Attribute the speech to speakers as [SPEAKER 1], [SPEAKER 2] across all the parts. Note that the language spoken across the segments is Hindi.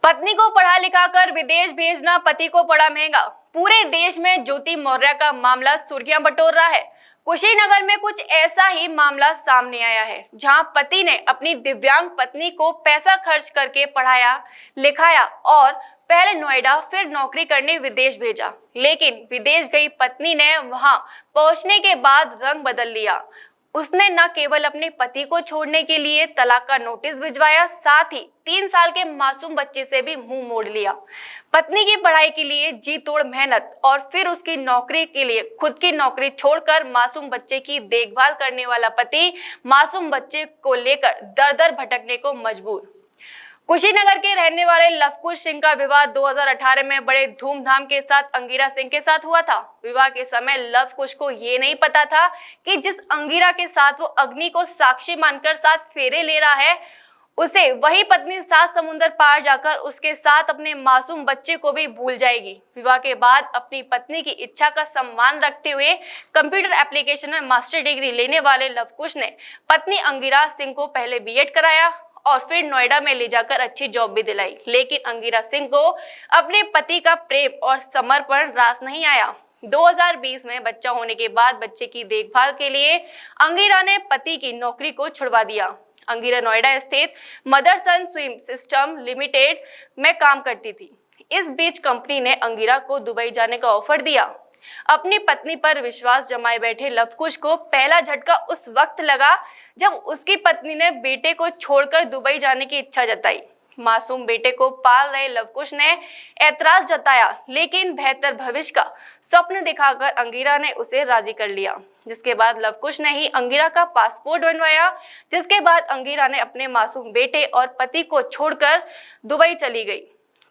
[SPEAKER 1] पत्नी को पढ़ा लिखा कर विदेश भेजना पति को पड़ा महंगा। पूरे देश में ज्योति मौर्य का मामला सुर्खियां बटोर रहा है। कुशीनगर में कुछ ऐसा ही मामला सामने आया है, जहां पति ने अपनी दिव्यांग पत्नी को पैसा खर्च करके पढ़ाया लिखाया और पहले नोएडा फिर नौकरी करने विदेश भेजा। लेकिन विदेश गई पत्नी ने वहां पहुंचने के बाद रंग बदल लिया। उसने न केवल अपने पति को छोड़ने के लिए तलाक का नोटिस भिजवाया, साथ ही 3 साल के मासूम बच्चे से भी मुंह मोड़ लिया। पत्नी की पढ़ाई के लिए जी तोड़ मेहनत और फिर उसकी नौकरी के लिए खुद की नौकरी छोड़कर मासूम बच्चे की देखभाल करने वाला पति मासूम बच्चे को लेकर दर दर भटकने को मजबूर। कुशीनगर के रहने वाले लवकुश सिंह का विवाह 2018 में बड़े धूमधाम के साथ अंगिरा सिंह के साथ हुआ था। विवाह के समय लवकुश को ये नहीं पता था कि जिस अंगिरा के साथ वो अग्नि को साक्षी मानकर 7 फेरे ले रहा है, उसे वही पत्नी 7 समुंदर पार जाकर उसके साथ अपने मासूम बच्चे को भी भूल जाएगी। विवाह के बाद अपनी पत्नी की इच्छा का सम्मान रखते हुए कंप्यूटर एप्लीकेशन में मास्टर डिग्री लेने वाले लवकुश ने पत्नी अंगिरा सिंह को पहले बीएड कराया और फिर नोएडा में ले जाकर अच्छी जॉब भी दिलाई। लेकिन अंगिरा सिंह को अपने पति का प्रेम और समर्पण रास नहीं आया। 2020 में बच्चा होने के बाद बच्चे की देखभाल के लिए अंगिरा ने पति की नौकरी को छुड़वा दिया। अंगिरा नोएडा स्थित मदरसन स्विम सिस्टम लिमिटेड में काम करती थी। इस बीच कंपनी ने अंगिरा को दुबई जाने का ऑफर दिया। अपनी पत्नी पर विश्वास जमाए बैठे लवकुश को पहला झटका उस वक्त लगा जब उसकी पत्नी ने बेटे को छोड़कर दुबई जाने की इच्छा जताई। मासूम बेटे को पाल रहे लवकुश ने ऐतराज जताया, लेकिन बेहतर भविष्य का स्वप्न दिखाकर अंगिरा ने उसे राजी कर लिया। जिसके बाद लवकुश ने ही अंगिरा का पासपोर्ट बनवाया। जिसके बाद अंगिरा ने अपने मासूम बेटे और पति को छोड़कर दुबई चली गई।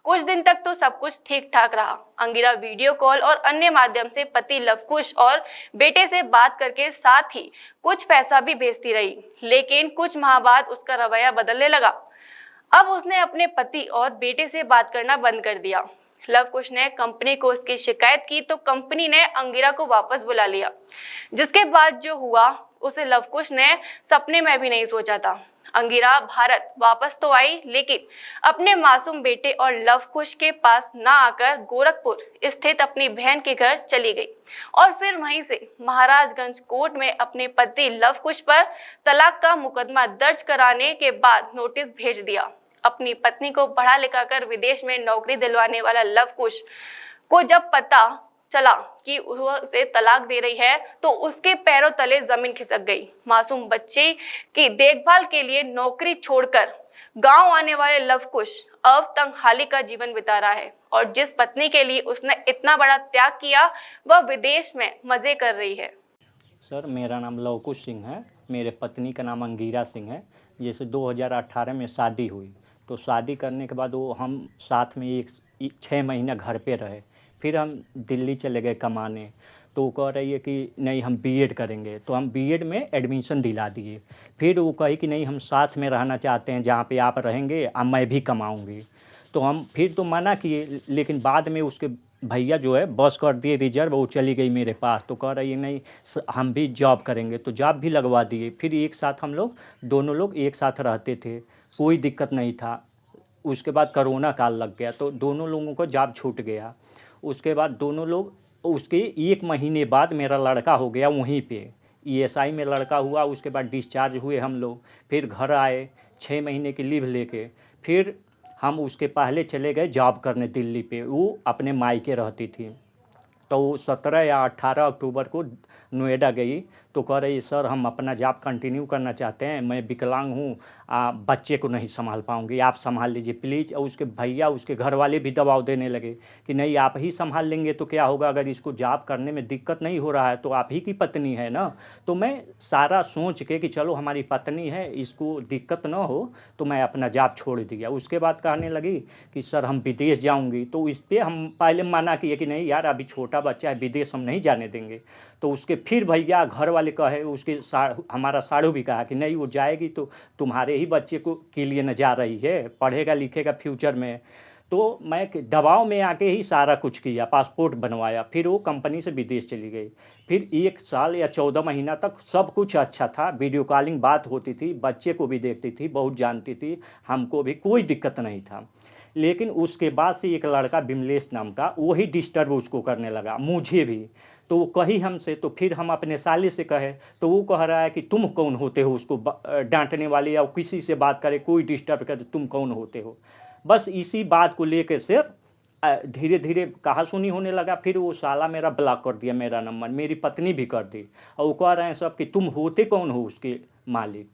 [SPEAKER 1] कुछ दिन तक तो सब कुछ ठीक ठाक रहा। अंगिरा वीडियो कॉल और अन्य माध्यम से पति लवकुश और बेटे से बात करके साथ ही कुछ पैसा भी भेजती रही। लेकिन कुछ माह बाद उसका रवैया बदलने लगा। अब उसने अपने पति और बेटे से बात करना बंद कर दिया। लवकुश ने कंपनी को इसकी शिकायत की तो कंपनी ने अंगिरा को वापस बुला लिया। जिसके बाद जो हुआ उसे लवकुश ने सपने में भी नहीं सोचा था। अंगिरा भारत वापस तो आई, लेकिन अपने मासूम बेटे और लवकुश के पास ना आकर गोरखपुर स्थित अपनी बहन के घर चली गई और फिर वहीं से महाराजगंज कोर्ट में अपने पति लवकुश पर तलाक का मुकदमा दर्ज कराने के बाद नोटिस भेज दिया। अपनी पत्नी को पढ़ा लिखा कर विदेश में नौकरी दिलवाने वाला लवकुश को जब पता चला कि वह उसे तलाक दे रही है तो उसके पैरों तले जमीन खिसक गई। मासूम बच्चे की देखभाल के लिए नौकरी छोड़कर गांव आने वाले लवकुश अब तंगहाली का जीवन बिता रहा है और जिस पत्नी के लिए उसने इतना बड़ा त्याग किया वह विदेश में मजे कर रही है।
[SPEAKER 2] सर, मेरा नाम लवकुश सिंह है। मेरे पत्नी का नाम अंगिरा सिंह है। जैसे 2018 में शादी हुई तो शादी करने के बाद वो हम साथ में 6 महीना घर पे रहे। फिर हम दिल्ली चले गए कमाने। तो वो कह रही है कि नहीं हम बीएड करेंगे, तो हम बीएड में एडमिशन दिला दिए। फिर वो कही कि नहीं हम साथ में रहना चाहते हैं, जहाँ पे आप रहेंगे अब मैं भी कमाऊँगी। तो हम फिर तो मना किए, लेकिन बाद में उसके भैया जो है बस कर दिए रिजर्व, वो चली गई मेरे पास। तो कह रही है नहीं हम भी जॉब करेंगे, तो जॉब भी लगवा दिए। फिर एक साथ हम लोग दोनों लोग एक साथ रहते थे, कोई दिक्कत नहीं था। उसके बाद कोरोना काल लग गया तो दोनों लोगों को जॉब छूट गया। उसके बाद दोनों लोग, उसके 1 महीने बाद मेरा लड़का हो गया वहीं पे ईएसआई में लड़का हुआ। उसके बाद डिस्चार्ज हुए हम लोग, फिर घर आए 6 महीने की लीव लेके। फिर हम उसके पहले चले गए जॉब करने दिल्ली पे, वो अपने मायके रहती थी। तो वो 17 या 18 अक्टूबर को नोएडा गई तो कह रही सर हम अपना जॉब कंटिन्यू करना चाहते हैं, मैं विकलांग हूँ, बच्चे को नहीं संभाल पाऊँगी, आप संभाल लीजिए प्लीज़। और उसके भैया उसके घर वाले भी दबाव देने लगे कि नहीं आप ही संभाल लेंगे तो क्या होगा, अगर इसको जॉब करने में दिक्कत नहीं हो रहा है तो आप ही की पत्नी है ना। तो मैं सारा सोच के कि चलो हमारी पत्नी है, इसको दिक्कत ना हो, तो मैं अपना जॉब छोड़ दिया। उसके बाद कहने लगी कि सर हम विदेश जाऊँगी। तो इस पर हम पहले मना किए कि नहीं यार अभी छोटा बच्चा है, विदेश हम नहीं जाने देंगे। तो उसके फिर भैया घर वाले कहे, उसके हमारा साड़ू भी कहा कि नहीं वो जाएगी तो तुम्हारे ही बच्चे को के लिए न जा रही है, पढ़ेगा लिखेगा फ्यूचर में। तो मैं दबाव में आके ही सारा कुछ किया, पासपोर्ट बनवाया। फिर वो कंपनी से विदेश चली गई। फिर 1 साल या 14 महीना तक सब कुछ अच्छा था, वीडियो कॉलिंग बात होती थी, बच्चे को भी देखती थी, बहुत जानती थी, हमको भी कोई दिक्कत नहीं था। लेकिन उसके बाद से एक लड़का विमलेश नाम का वही डिस्टर्ब उसको करने लगा, मुझे भी। तो वो कही हमसे, तो फिर हम अपने साले से कहे तो वो कह रहा है कि तुम कौन होते हो उसको डांटने वाले, या किसी से बात करे कोई डिस्टर्ब करे तुम कौन होते हो। बस इसी बात को लेकर से धीरे धीरे कहा सुनी होने लगा। फिर वो साला मेरा ब्लॉक कर दिया, मेरा नंबर, मेरी पत्नी भी कर दी। और वो कह रहे हैं सब कि तुम होते कौन हो उसके मालिक।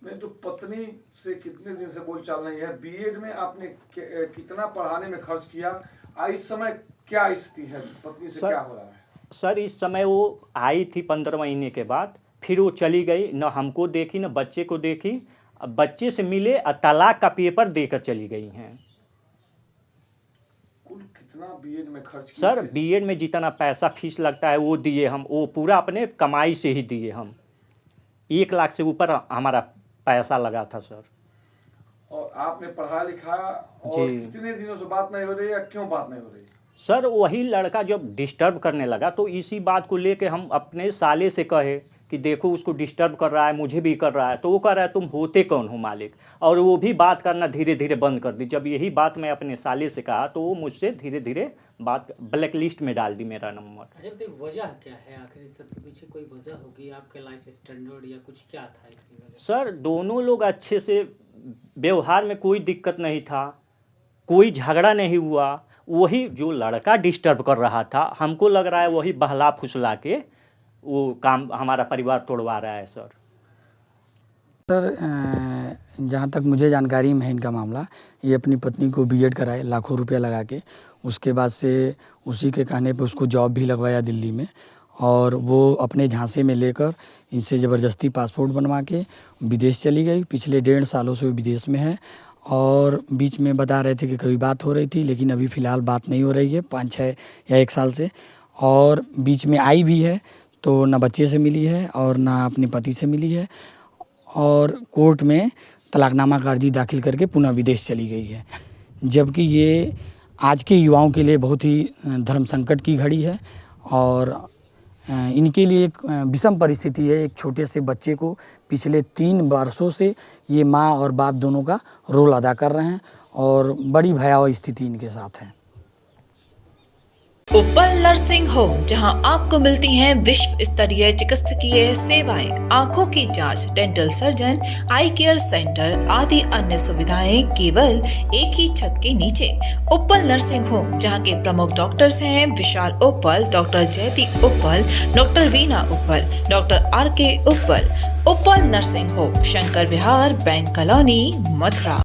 [SPEAKER 3] नहीं तो पत्नी से कितने दिन से बोलचाल नहीं है? बीएड में आपने कितना पढ़ाने में खर्च किया? इस समय क्या स्थिति है, पत्नी से क्या हो रहा है?
[SPEAKER 2] सर इस समय वो आई थी 15 महीने के बाद, फिर वो चली गई, न हमको देखी न बच्चे को देखी। अब बच्चे से मिले और तलाक का पेपर देकर चली गई हैं।
[SPEAKER 3] कुल कितना बीएड में खर्च किया?
[SPEAKER 2] सर बीएड में जितना पैसा फीस लगता है वो दिए हम, वो पूरा अपने कमाई से ही दिए हम। 1 लाख से ऊपर हमारा पैसा लगा था सर।
[SPEAKER 3] और आपने पढ़ा लिखा और कितने दिनों से बात नहीं हो रही है? क्यों बात नहीं हो रही?
[SPEAKER 2] सर वही लड़का जब डिस्टर्ब करने लगा तो इसी बात को लेके हम अपने साले से कहे कि देखो उसको डिस्टर्ब कर रहा है, मुझे भी कर रहा है। तो वो कह रहा है तुम होते कौन हो मालिक, और वो भी बात करना धीरे धीरे बंद कर दी। जब यही बात मैं अपने साले से कहा तो वो मुझसे धीरे धीरे बात ब्लैक लिस्ट में डाल दी मेरा नंबर।
[SPEAKER 4] अच्छा तो वजह क्या है आखिर इस सब के पीछे? कोई वजह होगी आपके लाइफ स्टैंडर्ड या कुछ, क्या था इसकी वजह?
[SPEAKER 2] सर दोनों लोग अच्छे से व्यवहार में कोई दिक्कत नहीं था, कोई झगड़ा नहीं हुआ। वही जो लड़का डिस्टर्ब कर रहा था, हमको लग रहा है वही बहला फुसला के वो काम हमारा परिवार तोड़वा रहा है सर।
[SPEAKER 5] जहाँ तक मुझे जानकारी में है इनका मामला, ये अपनी पत्नी को बीएड कराए लाखों रुपया लगा के, उसके बाद से उसी के कहने पे उसको जॉब भी लगवाया दिल्ली में, और वो अपने झांसे में लेकर इनसे ज़बरदस्ती पासपोर्ट बनवा के विदेश चली गई। पिछले 1.5 सालों से वो विदेश में है, और बीच में बता रहे थे कि कभी बात हो रही थी, लेकिन अभी फ़िलहाल बात नहीं हो रही है 5-6 या 1 साल से। और बीच में आई भी है तो ना बच्चे से मिली है और ना अपने पति से मिली है, और कोर्ट में तलाकनामा का अर्जी दाखिल करके पुनः विदेश चली गई है। जबकि ये आज के युवाओं के लिए बहुत ही धर्म संकट की घड़ी है, और इनके लिए एक विषम परिस्थिति है। एक छोटे से बच्चे को पिछले 3 वर्षों से ये माँ और बाप दोनों का रोल अदा कर रहे हैं, और बड़ी भयावह स्थिति इनके साथ है।
[SPEAKER 6] उप्पल नर्सिंग होम, जहां आपको मिलती हैं विश्व स्तरीय चिकित्सकीय सेवाएं, आंखों की जांच, डेंटल सर्जन, आई केयर सेंटर आदि अन्य सुविधाएं केवल एक ही छत के नीचे। उप्पल नर्सिंग होम, जहां के प्रमुख डॉक्टर्स हैं विशाल उप्पल, डॉक्टर जयति उप्पल, डॉक्टर वीना उप्पल, डॉक्टर RK उप्पल। उप्पल नर्सिंग होम, शंकर विहार, बैंक कॉलोनी, मथुरा।